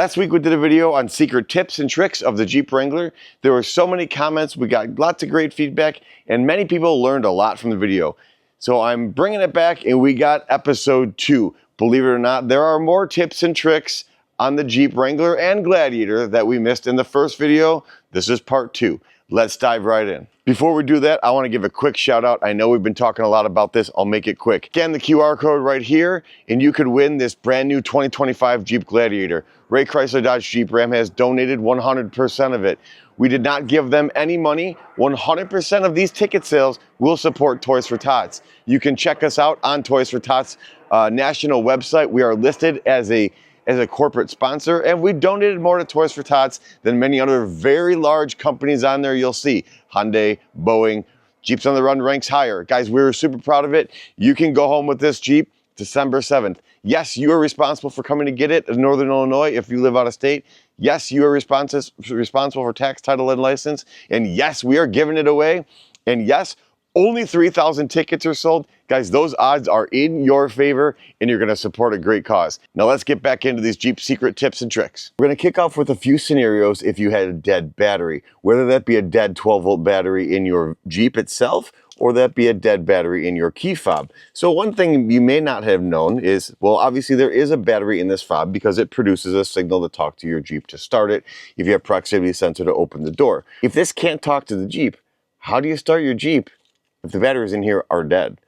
Last week we did a video on secret tips and tricks of the Jeep Wrangler. There were so many comments, we got lots of great feedback, and many people learned a lot from the video. So I'm bringing it back and we got episode 2. Believe it or not, there are more tips and tricks on the Jeep Wrangler and Gladiator that we missed in the first video. This is part 2. Let's dive right in. Before we do that, I want to give a quick shout out. I know we've been talking a lot about this. I'll make it quick. Scan the QR code right here and you could win this brand new 2025 Jeep Gladiator. Ray Chrysler Dodge Jeep Ram has donated 100% of it. We did not give them any money. 100% of these ticket sales will support Toys for Tots. You can check us out on Toys for Tots national website. We are listed as a corporate sponsor, and we donated more to Toys for Tots than many other very large companies on there you'll see. Hyundai, Boeing, Jeeps on the Run ranks higher. Guys, we're super proud of it. You can go home with this Jeep December 7th. Yes, you are responsible for coming to get it in Northern Illinois if you live out of state. Yes, you are responsible for tax, title, and license. And yes, we are giving it away. And yes, only 3,000 tickets are sold. Guys, those odds are in your favor and you're gonna support a great cause. Now let's get back into these Jeep secret tips and tricks. We're gonna kick off with a few scenarios if you had a dead battery, whether that be a dead 12-volt battery in your Jeep itself or that be a dead battery in your key fob. So one thing you may not have known is, well, obviously there is a battery in this fob because it produces a signal to talk to your Jeep to start it if you have proximity sensor to open the door. If this can't talk to the Jeep, how do you start your Jeep if the batteries in here are dead?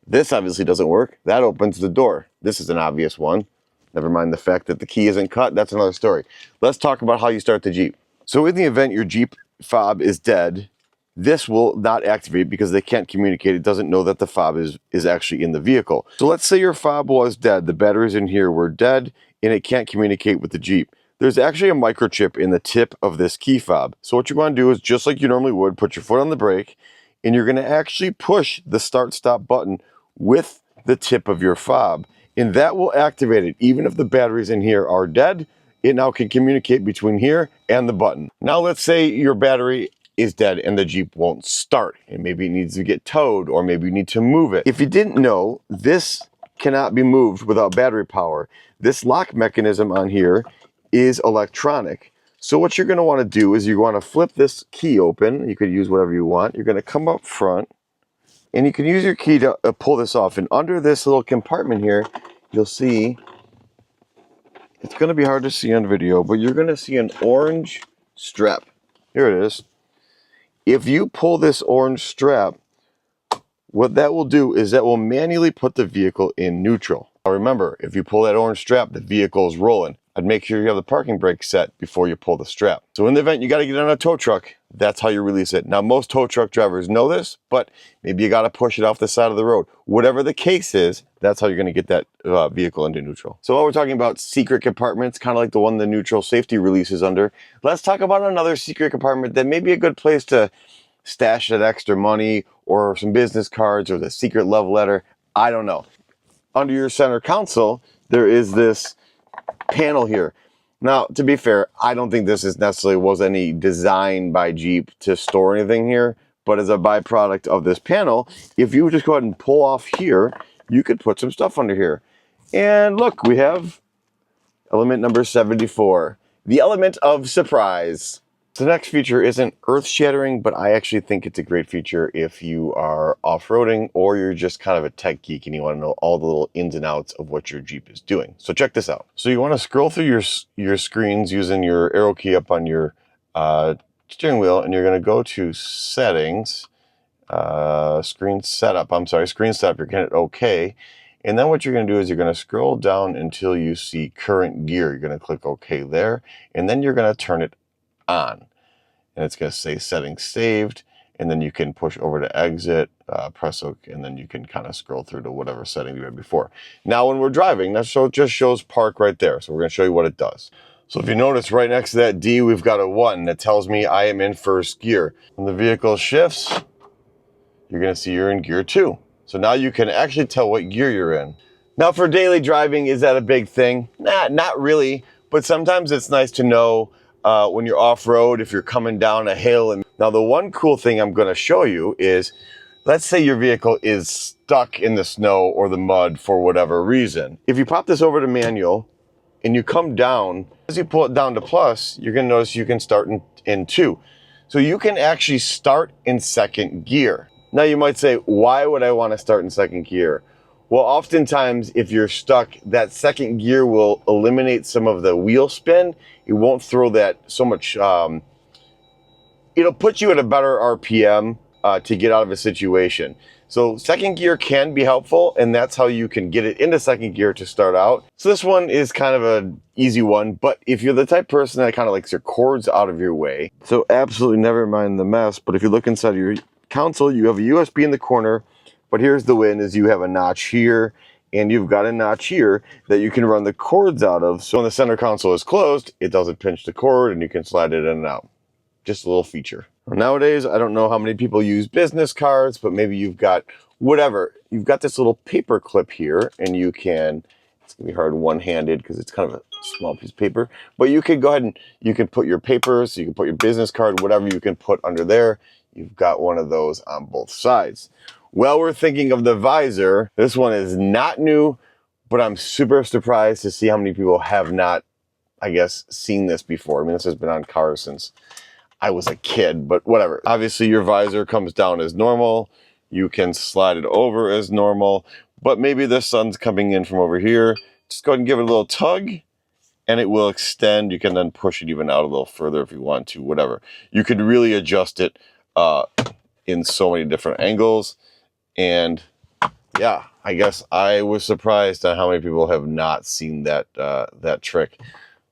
This obviously doesn't work. That opens the door. This is an obvious one. Never mind the fact that the key isn't cut. That's another story. Let's talk about how you start the Jeep. So in the event your Jeep fob is dead, this will not activate because they can't communicate. It doesn't know that the fob is actually in the vehicle. So let's say your fob was dead. The batteries in here were dead and it can't communicate with the Jeep. There's actually a microchip in the tip of this key fob. So what you want to do is, just like you normally would, put your foot on the brake and you're going to actually push the start-stop button with the tip of your fob, and that will activate it. Even if the batteries in here are dead, it now can communicate between here and the button. Now let's say your battery is dead and the Jeep won't start, and maybe it needs to get towed, or maybe you need to move it. If you didn't know, this cannot be moved without battery power. This lock mechanism on here is electronic. So what you're going to want to do is you want to flip this key open. You could use whatever you want. You're going to come up front and you can use your key to pull this off. And under this little compartment here, you'll see, it's going to be hard to see on video, but you're going to see an orange strap. Here it is. If you pull this orange strap, what that will do is that will manually put the vehicle in neutral. Now remember, if you pull that orange strap, the vehicle is rolling. I'd make sure you have the parking brake set before you pull the strap. So in the event you got to get on a tow truck, that's how you release it. Now most tow truck drivers know this, but maybe you got to push it off the side of the road. Whatever the case is, that's how you're going to get that vehicle into neutral. So while we're talking about secret compartments, kind of like the one the neutral safety release is under, let's talk about another secret compartment that may be a good place to stash that extra money or some business cards or the secret love letter. I don't know. Under your center console, there is this panel here. Now, to be fair, I don't think this is necessarily was any design by Jeep to store anything here, but as a byproduct of this panel, if you just go ahead and pull off here, you could put some stuff under here. And look, we have element number 74, the element of surprise. The next feature isn't earth-shattering, but I actually think it's a great feature if you are off-roading or you're just kind of a tech geek and you want to know all the little ins and outs of what your Jeep is doing. So check this out. So you want to scroll through your screens using your arrow key up on your steering wheel, and you're going to go to settings, screen setup. You're going to hit OK. And then what you're going to do is you're going to scroll down until you see current gear. You're going to click OK there, and then you're going to turn it on. And it's going to say settings saved, and then you can push over to exit, press OK, and then you can kind of scroll through to whatever setting you had before. Now when we're driving, that just shows park right there. So we're going to show you what it does. So if you notice right next to that D, we've got a 1 that tells me I am in first gear. When the vehicle shifts, you're going to see you're in gear 2. So now you can actually tell what gear you're in. Now for daily driving, is that a big thing? Nah, not really, but sometimes it's nice to know when you're off-road, if you're coming down a hill. And now the one cool thing I'm going to show you is, let's say your vehicle is stuck in the snow or the mud for whatever reason. If you pop this over to manual, and you come down. As you pull it down to plus, you're gonna notice you can start in 2. So you can actually start in second gear. Now you might say, why would I wanna start in second gear? Well, oftentimes if you're stuck, that second gear will eliminate some of the wheel spin. It won't throw that so much, it'll put you at a better RPM to get out of a situation. So second gear can be helpful, and that's how you can get it into second gear to start out. So this one is kind of an easy one, but if you're the type of person that kind of likes your cords out of your way, so absolutely never mind the mess, but if you look inside your console, you have a USB in the corner, but here's the win is you have a notch here, and you've got a notch here that you can run the cords out of. So when the center console is closed, it doesn't pinch the cord and you can slide it in and out. Just a little feature. Nowadays, I don't know how many people use business cards, but maybe you've got whatever. You've got this little paper clip here, and you can, it's gonna be hard one-handed because it's kind of a small piece of paper, but you could go ahead and you can put your papers, you can put your business card, whatever you can put under there. You've got one of those on both sides. Well, we're thinking of the visor. This one is not new, but I'm super surprised to see how many people have not, I guess, seen this before. I mean, this has been on cars since I was a kid, but whatever. Obviously your visor comes down as normal. You can slide it over as normal, but maybe the sun's coming in from over here. Just go ahead and give it a little tug and it will extend. You can then push it even out a little further if you want to, whatever. You could really adjust it in so many different angles. And yeah, I guess I was surprised at how many people have not seen that, that trick.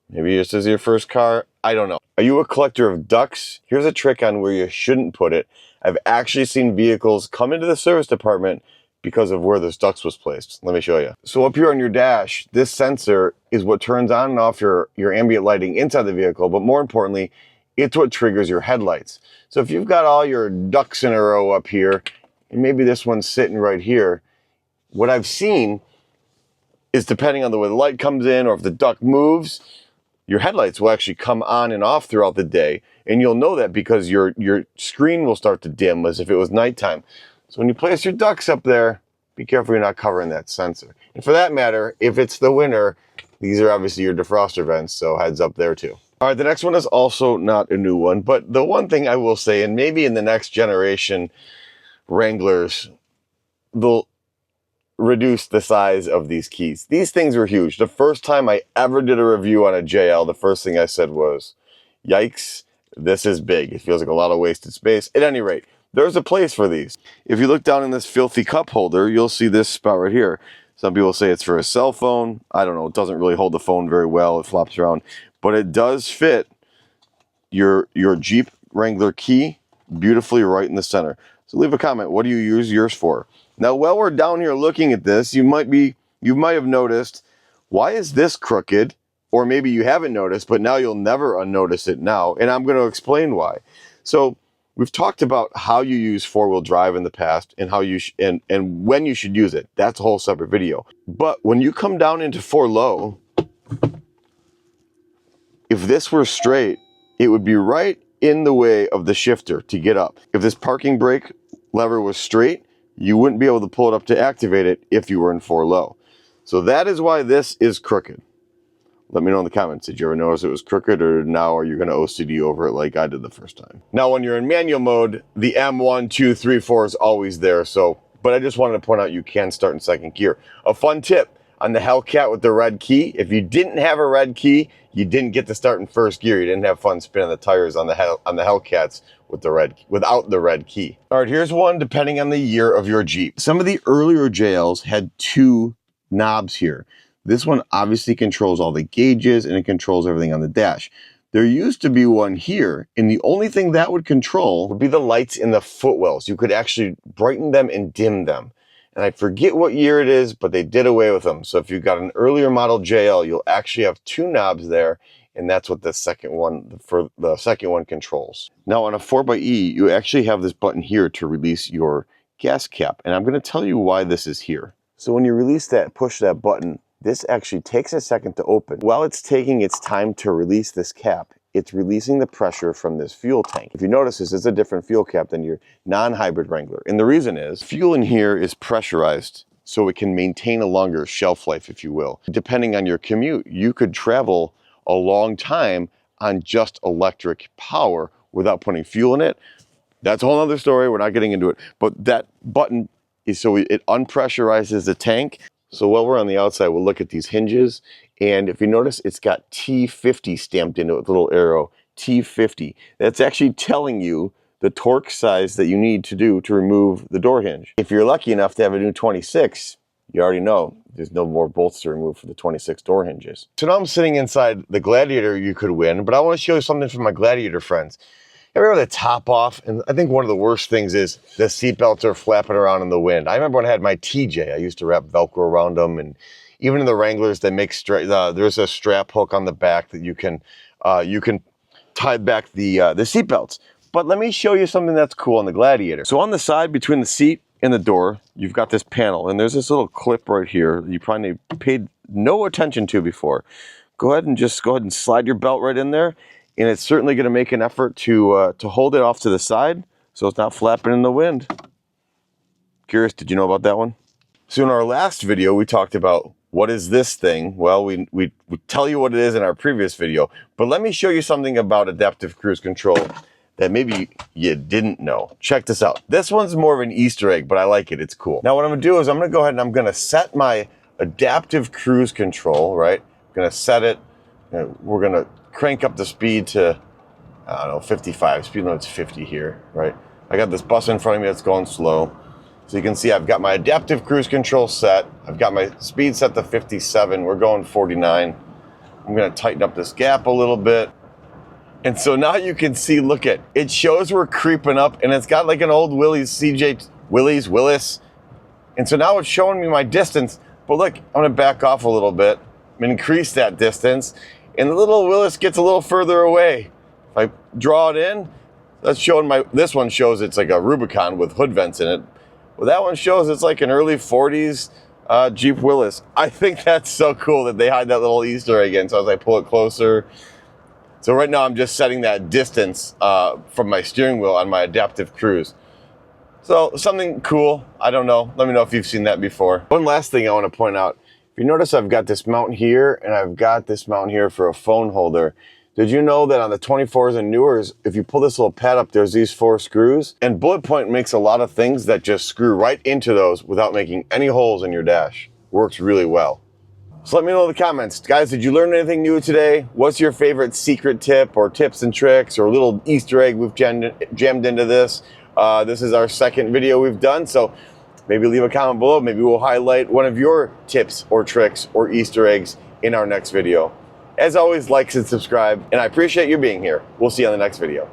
Maybe this is your first car. I don't know. Are you a collector of ducks? Here's a trick on where you shouldn't put it. I've actually seen vehicles come into the service department because of where this ducts was placed. Let me show you. So up here on your dash, this sensor is what turns on and off your ambient lighting inside the vehicle, but more importantly, it's what triggers your headlights. So if you've got all your ducks in a row up here, and maybe this one's sitting right here, what I've seen is depending on the way the light comes in or if the duct moves, your headlights will actually come on and off throughout the day. And you'll know that because your screen will start to dim as if it was nighttime. So when you place your ducts up there, be careful you're not covering that sensor. And for that matter, if it's the winter, these are obviously your defroster vents, so heads up there too. All right, the next one is also not a new one, but the one thing I will say, and maybe in the next generation, Wranglers, they'll reduce the size of these keys. These things were huge. The first time I ever did a review on a JL, the first thing I said was, yikes, this is big. It feels like a lot of wasted space. At any rate, there's a place for these. If you look down in this filthy cup holder, you'll see this spot right here. Some people say it's for a cell phone. I don't know. It doesn't really hold the phone very well. It flops around. But it does fit your Jeep Wrangler key beautifully right in the center. So leave a comment. What do you use yours for? Now, while we're down here looking at this, you might have noticed, why is this crooked? Or maybe you haven't noticed, but now you'll never unnotice it now. And I'm going to explain why. So we've talked about how you use four-wheel drive in the past and how you and when you should use it. That's a whole separate video. But when you come down into 4-low, if this were straight, it would be right in the way of the shifter to get up. If this parking brake lever was straight, you wouldn't be able to pull it up to activate it if you were in 4-low. So that is why this is crooked. Let me know in the comments. Did you ever notice it was crooked, or now are you going to OCD over it like I did the first time? Now, when you're in manual mode, the M1, 2, 3, 4 is always there. So, but I just wanted to point out you can start in second gear. A fun tip on the Hellcat with the red key. If you didn't have a red key, you didn't get to start in first gear. You didn't have fun spinning the tires on the Hellcats with without the red key. All right, here's one depending on the year of your Jeep. Some of the earlier JLs had 2 knobs here. This one obviously controls all the gauges and it controls everything on the dash. There used to be one here, and the only thing that would control would be the lights in the footwells. You could actually brighten them and dim them. And I forget what year it is, but they did away with them. So if you've got an earlier model JL, you'll actually have 2 knobs there, and that's what the second one controls. Now on a 4xe, you actually have this button here to release your gas cap, and I'm going to tell you why this is here. So when you release that, push that button, this actually takes a second to open. While it's taking its time to release this cap, it's releasing the pressure from this fuel tank. If you notice, this is a different fuel cap than your non-hybrid Wrangler. And the reason is, fuel in here is pressurized. so it can maintain a longer shelf life, if you will. Depending on your commute, you could travel a long time on just electric power without putting fuel in it. That's a whole other story. We're not getting into it. But that button is so it unpressurizes the tank. So while we're on the outside, we'll look at these hinges. And if you notice, it's got T50 stamped into it with a little arrow, T50. That's actually telling you the torque size that you need to do to remove the door hinge. If you're lucky enough to have a new 26, you already know there's no more bolts to remove for the 26 door hinges. So now I'm sitting inside the Gladiator you could win, but I want to show you something from my Gladiator friends. Ever have the top off? And I think one of the worst things is the seatbelts are flapping around in the wind. I remember when I had my TJ, I used to wrap Velcro around them, and even in the Wranglers, they make there's a strap hook on the back that you can tie back the seatbelts. But let me show you something that's cool on the Gladiator. So on the side between the seat and the door, you've got this panel, and there's this little clip right here you probably paid no attention to before. Go ahead and slide your belt right in there. And it's certainly going to make an effort to hold it off to the side so it's not flapping in the wind. Curious, did you know about that one? So in our last video, we talked about what is this thing? Well, we tell you what it is in our previous video, but let me show you something about adaptive cruise control that maybe you didn't know. Check this out. This one's more of an Easter egg, but I like it. It's cool. Now what I'm going to do is I'm going to go ahead and I'm going to set my adaptive cruise control, right? I'm going to set it. We're going to crank up the speed to, I don't know, 55. Speed limit's 50 here, right? I got this bus in front of me that's going slow. So you can see I've got my adaptive cruise control set. I've got my speed set to 57. We're going 49. I'm going to tighten up this gap a little bit. And so now you can see, look at, it shows we're creeping up, and it's got like an old Willis. And so now it's showing me my distance. But look, I'm going to back off a little bit, increase that distance. And the little Willis gets a little further away. If I draw it in, that's showing this one shows it's like a Rubicon with hood vents in it. Well, that one shows it's like an early 40s Jeep Willis. I think that's so cool that they hide that little Easter egg in. So as I pull it closer. So right now I'm just setting that distance from my steering wheel on my adaptive cruise. So something cool, I don't know. Let me know if you've seen that before. One last thing I want to point out. You notice I've got this mount here and I've got this mount here for a phone holder. Did you know that on the 24s and newers, if you pull this little pad up, there's these 4 screws? And Bullet Point makes a lot of things that just screw right into those without making any holes in your dash. Works really well. So let me know in the comments. Guys, did you learn anything new today? What's your favorite secret tip or tips and tricks or little Easter egg we've jammed into this? This is our second video we've done, so maybe leave a comment below. Maybe we'll highlight one of your tips or tricks or Easter eggs in our next video. As always, like and subscribe, and I appreciate you being here. We'll see you on the next video.